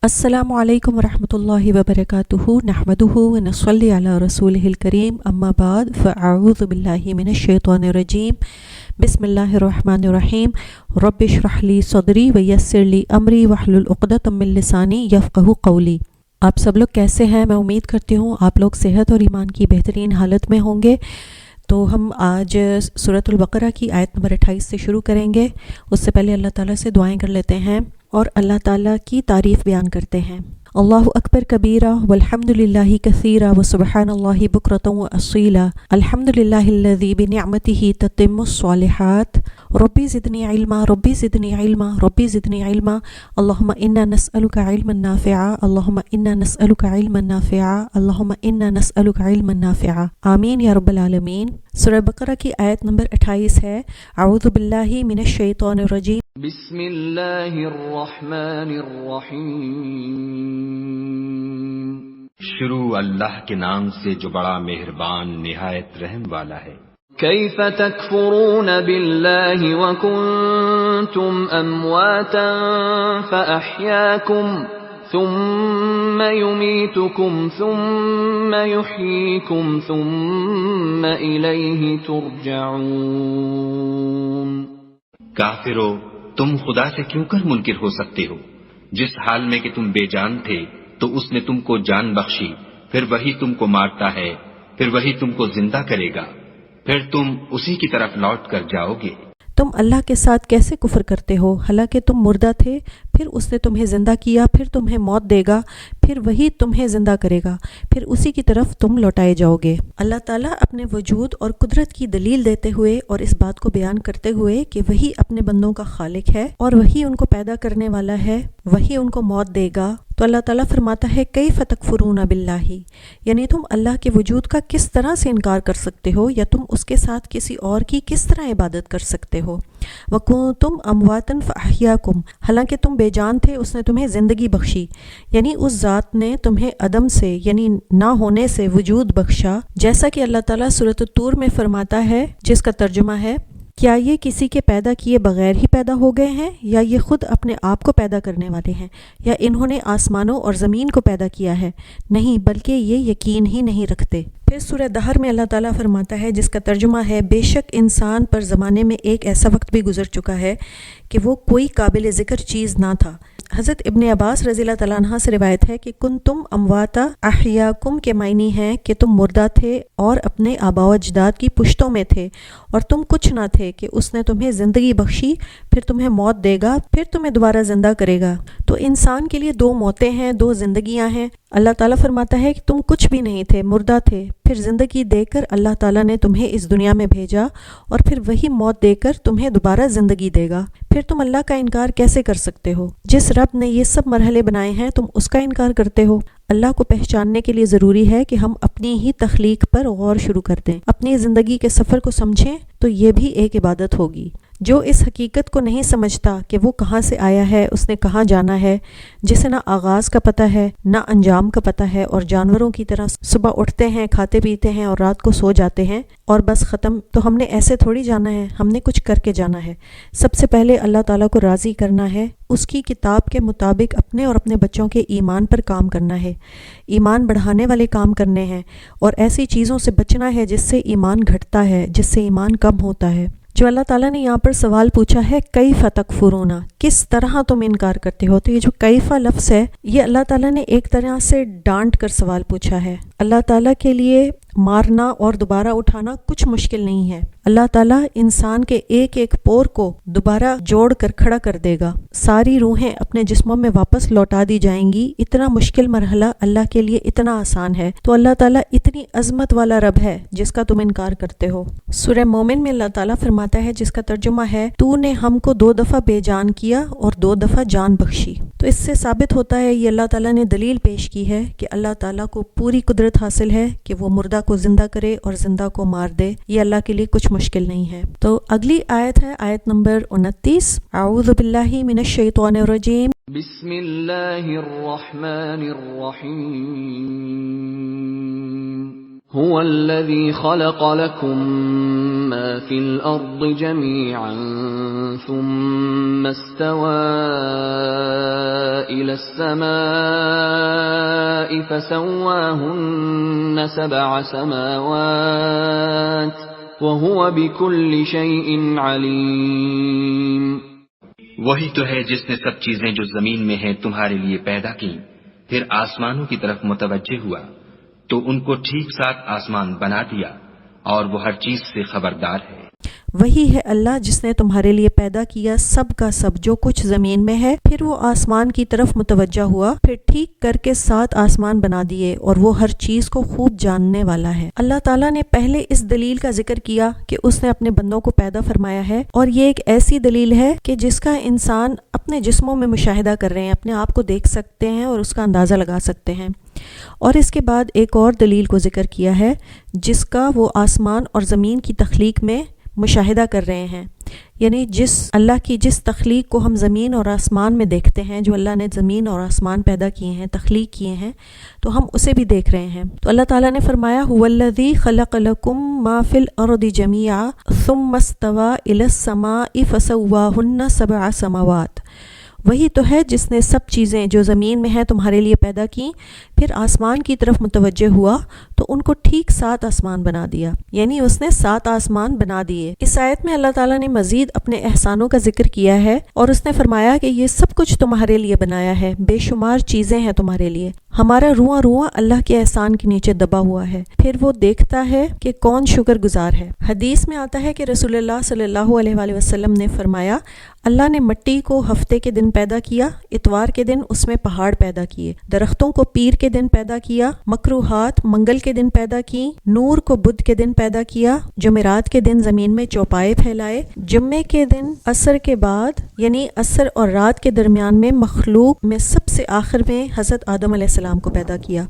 السلام علیکم ورحمۃ اللہ وبرکاتہ نحمدہ ونصلی علی رسولہ الکریم اما بعد فاعوذ باللہ من الشیطان الرجیم بسم اللہ الرحمن الرحیم رب اشرح لی صدری ویسر لی امری واحلل عقدۃ من لسانی یفقہوا قولی۔ آپ سب لوگ کیسے ہیں؟ میں امید کرتی ہوں آپ لوگ صحت اور ایمان کی بہترین حالت میں ہوں گے۔ تو ہم آج سورۃ البقرہ کی آیت نمبر 28 سے شروع کریں گے۔ اس سے پہلے اللہ تعالیٰ سے دعائیں کر لیتے ہیں اور اللہ تعالیٰ کی تعریف بیان کرتے ہیں۔ اللہ اکبر کبیرہ والحمد للہ کثیرہ وسبحان اللہ بکرۃ واصیلا، الحمد للہ الذی بنعمتہ تتم الصالحات، ربی زدنی علما ربی زدنی علما ربی زدنی علما، اللہم انا نسألک علما نافعا اللہم انا نسألک علما نافعا اللہم انا نسألک علما نافعا، آمین یا رب العالمین۔ سورہ بقرہ کی آیت نمبر 28 ہے، اعوذ باللہ من الشیطان الرجیم، بسم اللہ الرحمن الرحیم۔ شروع اللہ کے نام سے جو بڑا مہربان نہایت رحم والا ہے۔ کیف تکفرون باللہ وکنتم امواتا فاحیاکم ثم یمیتکم ثم یحییکم ثم الیہ ترجعون۔ کافرو، تم خدا سے کیوں کر منکر ہو سکتے ہو؟ جس حال میں کہ تم بے جان تھے تو اس نے تم کو جان بخشی، پھر وہی تم کو مارتا ہے، پھر وہی تم کو زندہ کرے گا، پھر تم اسی کی طرف لوٹ کر جاؤ گے۔ تم اللہ کے ساتھ کیسے کفر کرتے ہو؟ حالانکہ تم مردہ تھے، پھر اس نے تمہیں زندہ کیا، پھر تمہیں موت دے گا، پھر وہی تمہیں زندہ کرے گا، پھر اسی کی طرف تم لوٹائے جاؤ گے۔ اللہ تعالیٰ اپنے وجود اور قدرت کی دلیل دیتے ہوئے اور اس بات کو بیان کرتے ہوئے کہ وہی اپنے بندوں کا خالق ہے اور وہی ان کو پیدا کرنے والا ہے، وہی ان کو موت دے گا، تو اللہ تعالیٰ فرماتا ہے کیف تکفرون باللہ، یعنی تم اللہ کے وجود کا کس طرح سے انکار کر سکتے ہو، یا تم اس کے ساتھ کسی اور کی کس طرح عبادت کر سکتے ہو۔ وکنتم امواتا فاحیاکم، حالانکہ تم بے جان تھے، اس نے تمہیں زندگی بخشی، یعنی اس ذات نے تمہیں عدم سے یعنی نہ ہونے سے وجود بخشا، جیسا کہ اللہ تعالیٰ سورۃ الطور میں فرماتا ہے، جس کا ترجمہ ہے، کیا یہ کسی کے پیدا کیے بغیر ہی پیدا ہو گئے ہیں، یا یہ خود اپنے آپ کو پیدا کرنے والے ہیں، یا انہوں نے آسمانوں اور زمین کو پیدا کیا ہے؟ نہیں، بلکہ یہ یقین ہی نہیں رکھتے۔ پھر سورہ دہر میں اللہ تعالیٰ فرماتا ہے، جس کا ترجمہ ہے، بے شک انسان پر زمانے میں ایک ایسا وقت بھی گزر چکا ہے کہ وہ کوئی قابل ذکر چیز نہ تھا۔ حضرت ابن عباس رضی اللہ تعالیٰ عنہ سے روایت ہے کہ کنتم امواتا احیاکم کے معنی ہیں کہ تم مردہ تھے اور اپنے آباء و اجداد کی پشتوں میں تھے، اور تم کچھ نہ تھے کہ اس نے تمہیں زندگی بخشی، پھر تمہیں موت دے گا، پھر تمہیں دوبارہ زندہ کرے گا۔ تو انسان کے لیے دو موتیں ہیں، دو زندگیاں ہیں۔ اللہ تعالیٰ فرماتا ہے کہ تم کچھ بھی نہیں تھے، مردہ تھے، پھر زندگی دے کر اللہ تعالیٰ نے تمہیں اس دنیا میں بھیجا، اور پھر وہی موت دے کر تمہیں دوبارہ زندگی دے گا۔ پھر تم اللہ کا انکار کیسے کر سکتے ہو؟ جس رب نے یہ سب مرحلے بنائے ہیں تم اس کا انکار کرتے ہو۔ اللہ کو پہچاننے کے لیے ضروری ہے کہ ہم اپنی ہی تخلیق پر غور شروع کر دیں، اپنی زندگی کے سفر کو سمجھیں، تو یہ بھی ایک عبادت ہوگی۔ جو اس حقیقت کو نہیں سمجھتا کہ وہ کہاں سے آیا ہے، اس نے کہاں جانا ہے، جسے نہ آغاز کا پتہ ہے نہ انجام کا پتہ ہے، اور جانوروں کی طرح صبح اٹھتے ہیں، کھاتے پیتے ہیں اور رات کو سو جاتے ہیں اور بس ختم، تو ہم نے ایسے تھوڑی جانا ہے، ہم نے کچھ کر کے جانا ہے۔ سب سے پہلے اللہ تعالیٰ کو راضی کرنا ہے، اس کی کتاب کے مطابق اپنے اور اپنے بچوں کے ایمان پر کام کرنا ہے، ایمان بڑھانے والے کام کرنے ہیں، اور ایسی چیزوں سے بچنا ہے جس سے ایمان گھٹتا ہے، جس سے ایمان کم ہوتا ہے۔ جو اللہ تعالیٰ نے یہاں پر سوال پوچھا ہے، کیف تکفرون، کس طرح تم انکار کرتے ہو، تو یہ جو کیفا لفظ ہے، یہ اللہ تعالیٰ نے ایک طرح سے ڈانٹ کر سوال پوچھا ہے۔ اللہ تعالیٰ کے لیے مارنا اور دوبارہ اٹھانا کچھ مشکل نہیں ہے۔ اللہ تعالیٰ انسان کے ایک ایک پور کو دوبارہ جوڑ کر کھڑا کر دے گا، ساری روحیں اپنے جسموں میں واپس لوٹا دی جائیں گی۔ اتنا مشکل مرحلہ اللہ کے لیے اتنا آسان ہے، تو اللہ تعالیٰ اتنی عظمت والا رب ہے جس کا تم انکار کرتے ہو۔ سورہ مومن میں اللہ تعالیٰ فرماتا ہے، جس کا ترجمہ ہے، تو نے ہم کو 2 دفعہ بے جان کیا اور 2 دفعہ جان بخشی۔ تو اس سے ثابت ہوتا ہے، یہ اللہ تعالیٰ نے دلیل پیش کی ہے کہ اللہ تعالیٰ کو پوری قدرت حاصل ہے کہ وہ مردہ کو زندہ کرے اور زندہ کو مار دے، یہ اللہ کے لیے کچھ مشکل نہیں ہے۔ تو اگلی آیت ہے آیت نمبر 29، اعوذ باللہ من الشیطان الرجیم، بسم اللہ الرحمن الرحیم، هو الذی خلق لکم ما في الأرض جميعا ثم استوى إلى السماء فسواهن 7 سماوات وهو بكل شيء عليم۔ وہی تو ہے جس نے سب چیزیں جو زمین میں ہیں تمہارے لیے پیدا کی، پھر آسمانوں کی طرف متوجہ ہوا تو ان کو ٹھیک ساتھ آسمان بنا دیا، اور وہ ہر چیز سے خبردار ہے۔ وہی ہے اللہ جس نے تمہارے لیے پیدا کیا سب کا سب جو کچھ زمین میں ہے، پھر وہ آسمان کی طرف متوجہ ہوا، پھر ٹھیک کر کے 7 آسمان بنا دیے، اور وہ ہر چیز کو خوب جاننے والا ہے۔ اللہ تعالیٰ نے پہلے اس دلیل کا ذکر کیا کہ اس نے اپنے بندوں کو پیدا فرمایا ہے، اور یہ ایک ایسی دلیل ہے کہ جس کا انسان اپنے جسموں میں مشاہدہ کر رہے ہیں، اپنے آپ کو دیکھ سکتے ہیں اور اس کا اندازہ لگا سکتے ہیں۔ اور اس کے بعد ایک اور دلیل کو ذکر کیا ہے جس کا وہ آسمان اور زمین کی تخلیق میں مشاہدہ کر رہے ہیں، یعنی اللہ کی جس تخلیق کو ہم زمین اور آسمان میں دیکھتے ہیں، جو اللہ نے زمین اور آسمان پیدا کیے ہیں، تخلیق کیے ہیں، تو ہم اسے بھی دیکھ رہے ہیں۔ تو اللہ تعالیٰ نے فرمایا هو الذی خلق لکم ما فی الارض جميعا ثم استوى الى السماء فسواهن 7 سماوات۔ وہی تو ہے جس نے سب چیزیں جو زمین میں ہیں تمہارے لیے پیدا کی، پھر آسمان کی طرف متوجہ ہوا تو ان کو ٹھیک 7 آسمان بنا دیا، یعنی اس نے 7 آسمان بنا دیے۔ اس آیت میں اللہ تعالیٰ نے مزید اپنے احسانوں کا ذکر کیا ہے، اور اس نے فرمایا کہ یہ سب کچھ تمہارے لیے بنایا ہے، بے شمار چیزیں ہیں تمہارے لیے۔ ہمارا رواں رواں اللہ کے احسان کے نیچے دبا ہوا ہے، پھر وہ دیکھتا ہے کہ کون شکر گزار ہے۔ حدیث میں آتا ہے کہ رسول اللہ صلی اللہ علیہ وآلہ وسلم نے فرمایا، اللہ نے مٹی کو ہفتے کے دن پیدا کیا، اتوار کے دن اس میں پہاڑ پیدا کیے، درختوں کو پیر کے دن پیدا کیا، مکروہات منگل کے دن پیدا کی، نور کو بدھ کے دن پیدا کیا، جمعرات کے دن زمین میں چوپائے پھیلائے، جمعے کے دن عصر کے بعد یعنی عصر اور رات کے درمیان میں مخلوق میں سب سے آخر میں حضرت آدم علیہ السلام کو پیدا کیا،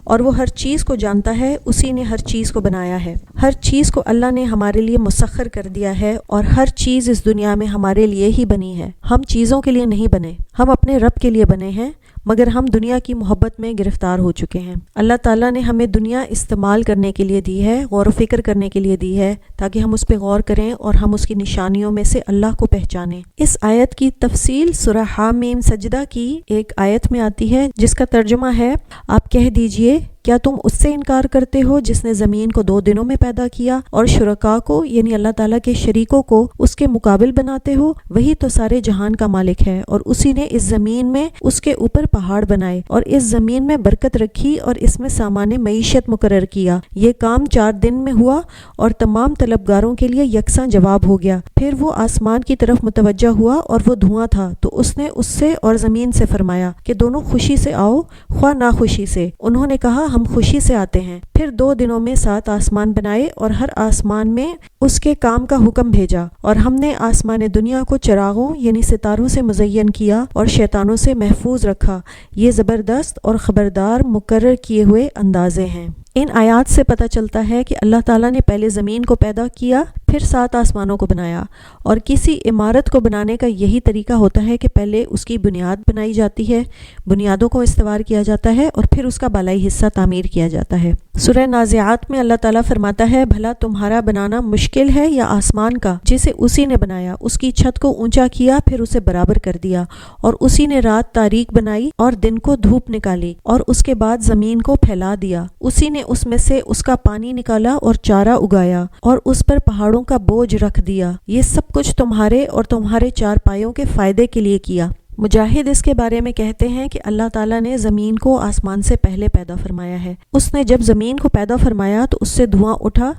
اور وہ ہر چیز کو جانتا ہے، اسی نے ہر چیز کو بنایا ہے۔ ہر چیز کو اللہ نے ہمارے لیے مسخر کر دیا ہے، اور ہر چیز اس دنیا میں ہمارے لیے ہی بنی ہے، ہم چیزوں کے لیے نہیں بنے، ہم اپنے رب کے لیے بنے ہیں، مگر ہم دنیا کی محبت میں گرفتار ہو چکے ہیں۔ اللہ تعالیٰ نے ہمیں دنیا استعمال کرنے کے لیے دی ہے، غور و فکر کرنے کے لیے دی ہے، تاکہ ہم اس پہ غور کریں اور ہم اس کی نشانیوں میں سے اللہ کو پہچانیں۔ اس آیت کی تفصیل سورہ حامیم سجدہ کی ایک آیت میں آتی ہے، جس کا ترجمہ ہے، آپ کہہ دیجئے کیا تم اس سے انکار کرتے ہو جس نے زمین کو 2 دنوں میں پیدا کیا اور شرکا کو یعنی اللہ تعالیٰ کے شریکوں کو اس کے مقابل بناتے ہو؟ وہی تو سارے جہان کا مالک ہے، اور اسی نے اس زمین میں اس کے اوپر پہاڑ بنائے اور اس زمین میں برکت رکھی اور اس میں سامان معیشت مقرر کیا۔ یہ کام 4 دن میں ہوا اور تمام طلبگاروں کے لیے یکساں جواب ہو گیا۔ پھر وہ آسمان کی طرف متوجہ ہوا اور وہ دھواں تھا، تو اس نے اس سے اور زمین سے فرمایا کہ دونوں خوشی سے آؤ خواہ ناخوشی سے۔ انہوں نے کہا ہم خوشی سے آتے ہیں۔ پھر 2 دنوں میں 7 آسمان بنائے اور ہر آسمان میں اس کے کام کا حکم بھیجا، اور ہم نے آسمان دنیا کو چراغوں یعنی ستاروں سے مزین کیا اور شیطانوں سے محفوظ رکھا۔ یہ زبردست اور خبردار مقرر کیے ہوئے اندازے ہیں۔ ان آیات سے پتہ چلتا ہے کہ اللہ تعالیٰ نے پہلے زمین کو پیدا کیا، پھر 7 آسمانوں کو بنایا، اور کسی عمارت کو بنانے کا یہی طریقہ ہوتا ہے کہ پہلے اس کی بنیاد بنائی جاتی ہے، بنیادوں کو استوار کیا جاتا ہے، اور پھر اس کا بالائی حصہ تعمیر کیا جاتا ہے۔ سورہ نازعات میں اللہ تعالیٰ فرماتا ہے، بھلا تمہارا بنانا مشکل ہے یا آسمان کا جسے اسی نے بنایا، اس کی چھت کو اونچا کیا پھر اسے برابر کر دیا، اور اسی نے رات تاریک بنائی اور دن کو دھوپ نکالی، اور اس کے بعد زمین کو پھیلا دیا، اسی نے اس میں سے اس کا پانی نکالا اور چارہ اگایا، اور اس پر پہاڑوں کا بوجھ رکھ دیا۔ یہ سب کچھ تمہارے اور تمہارے 4 پایوں کے فائدے کے لیے کیا۔ مجاہد اس کے بارے میں کہتے ہیں کہ اللہ تعالیٰ نے زمین کو آسمان سے پہلے پیدا فرمایا ہے۔ اس نے جب زمین کو پیدا فرمایا تو اس سے دھواں اٹھا،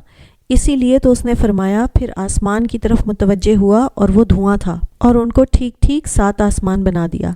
اسی لیے تو اس نے فرمایا پھر آسمان کی طرف متوجہ ہوا اور وہ دھواں تھا، اور ان کو ٹھیک ٹھیک 7 آسمان بنا دیا۔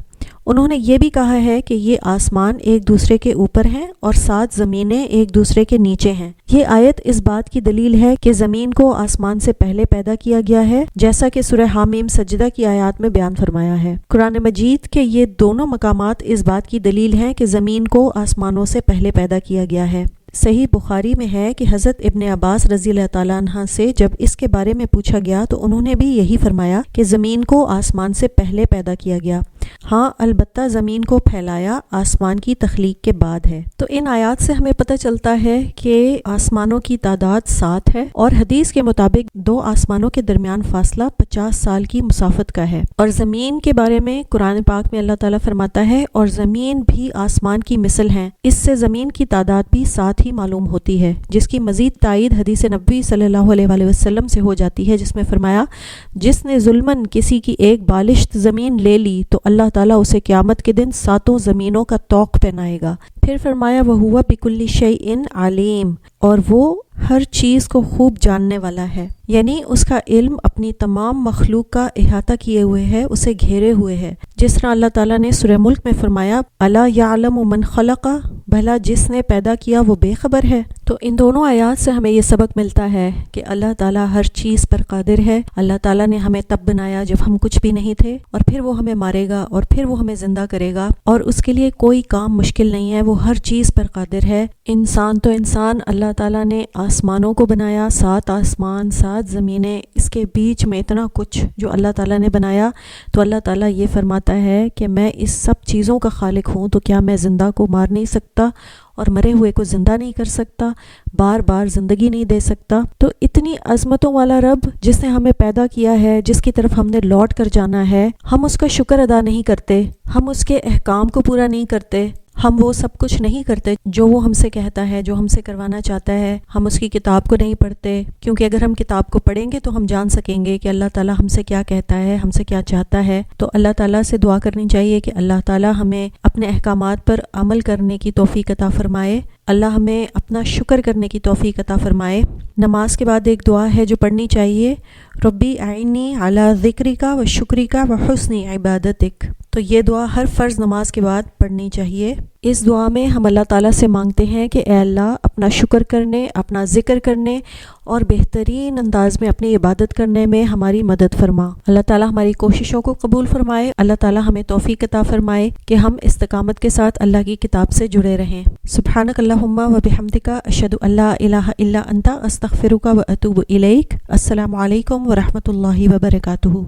انہوں نے یہ بھی کہا ہے کہ یہ آسمان ایک دوسرے کے اوپر ہیں اور 7 زمینیں ایک دوسرے کے نیچے ہیں۔ یہ آیت اس بات کی دلیل ہے کہ زمین کو آسمان سے پہلے پیدا کیا گیا ہے، جیسا کہ سورہ حامیم سجدہ کی آیات میں بیان فرمایا ہے۔ قرآن مجید کے یہ دونوں مقامات اس بات کی دلیل ہیں کہ زمین کو آسمانوں سے پہلے پیدا کیا گیا ہے۔ صحیح بخاری میں ہے کہ حضرت ابن عباس رضی اللہ تعالیٰ عنہ سے جب اس کے بارے میں پوچھا گیا تو انہوں نے بھی یہی فرمایا کہ زمین کو آسمان سے پہلے پیدا کیا گیا۔ ہاں البتہ زمین کو پھیلایا آسمان کی تخلیق کے بعد ہے۔ تو ان آیات سے ہمیں پتہ چلتا ہے کہ آسمانوں کی تعداد 7 ہے، اور حدیث کے مطابق 2 آسمانوں کے درمیان فاصلہ 50 سال کی مسافت کا ہے۔ اور زمین کے بارے میں قرآن پاک میں اللہ تعالیٰ فرماتا ہے اور زمین بھی آسمان کی مثل ہیں، اس سے زمین کی تعداد بھی 7 ہی معلوم ہوتی ہے، جس کی مزید تائید حدیث نبوی صلی اللہ علیہ وآلہ وسلم سے ہو جاتی ہے، جس میں فرمایا جس نے ظلماً کسی کی ایک بالشت زمین لے لی تو اللہ تعالیٰ اسے قیامت کے دن 7 زمینوں کا طوق پہنائے گا۔ پھر فرمایا وَهُوَ بِكُلِّ شَيْءٍ عَلِيمٌ، اور وہ ہر چیز کو خوب جاننے والا ہے، یعنی اس کا علم اپنی تمام مخلوق کا احاطہ کیے ہوئے ہے، اسے گھیرے ہوئے ہے، جس طرح اللہ تعالیٰ نے سورہ ملک میں فرمایا اَلَا يَعْلَمُ مَنْ خَلَقَ، بھلا جس نے پیدا کیا وہ بے خبر ہے۔ تو ان دونوں آیات سے ہمیں یہ سبق ملتا ہے کہ اللہ تعالیٰ ہر چیز پر قادر ہے۔ اللہ تعالیٰ نے ہمیں تب بنایا جب ہم کچھ بھی نہیں تھے، اور پھر وہ ہمیں مارے گا، اور پھر وہ ہمیں زندہ کرے گا، اور اس کے لیے کوئی کام مشکل نہیں ہے، وہ ہر چیز پر قادر ہے۔ انسان تو انسان، اللہ تعالیٰ نے آسمانوں کو بنایا، 7 آسمان 7 زمینیں، اس کے بیچ میں اتنا کچھ جو اللہ تعالیٰ نے بنایا، تو اللہ تعالیٰ یہ فرماتا ہے کہ میں اس سب چیزوں کا خالق ہوں، تو کیا میں زندہ کو مار نہیں سکتا اور مرے ہوئے کو زندہ نہیں کر سکتا، بار بار زندگی نہیں دے سکتا؟ تو اتنی عظمتوں والا رب جس نے ہمیں پیدا کیا ہے، جس کی طرف ہم نے لوٹ کر جانا ہے، ہم اس کا شکر ادا نہیں کرتے، ہم اس کے احکام کو پورا نہیں کرتے، ہم وہ سب کچھ نہیں کرتے جو وہ ہم سے کہتا ہے، جو ہم سے کروانا چاہتا ہے، ہم اس کی کتاب کو نہیں پڑھتے، کیونکہ اگر ہم کتاب کو پڑھیں گے تو ہم جان سکیں گے کہ اللہ تعالیٰ ہم سے کیا کہتا ہے، ہم سے کیا چاہتا ہے۔ تو اللہ تعالیٰ سے دعا کرنی چاہیے کہ اللہ تعالیٰ ہمیں اپنے احکامات پر عمل کرنے کی توفیق عطا فرمائے، اللہ ہمیں اپنا شکر کرنے کی توفیق عطا فرمائے۔ نماز کے بعد ایک دعا ہے جو پڑھنی چاہیے، ربی اعنی علی ذکرک و شکرک و حسن عبادتک۔ تو یہ دعا ہر فرض نماز کے بعد پڑھنی چاہیے۔ اس دعا میں ہم اللہ تعالیٰ سے مانگتے ہیں کہ اے اللہ اپنا شکر کرنے، اپنا ذکر کرنے اور بہترین انداز میں اپنی عبادت کرنے میں ہماری مدد فرما۔ اللہ تعالیٰ ہماری کوششوں کو قبول فرمائے، اللہ تعالیٰ ہمیں توفیق عطا فرمائے کہ ہم استقامت کے ساتھ اللہ کی کتاب سے جڑے رہیں۔ سبحانک اللہم و بحمدک، اشہد ان لا الہ الا انت، استغفرک و اتوب الیک۔ السلام علیکم ورحمۃ اللہ وبرکاتہ۔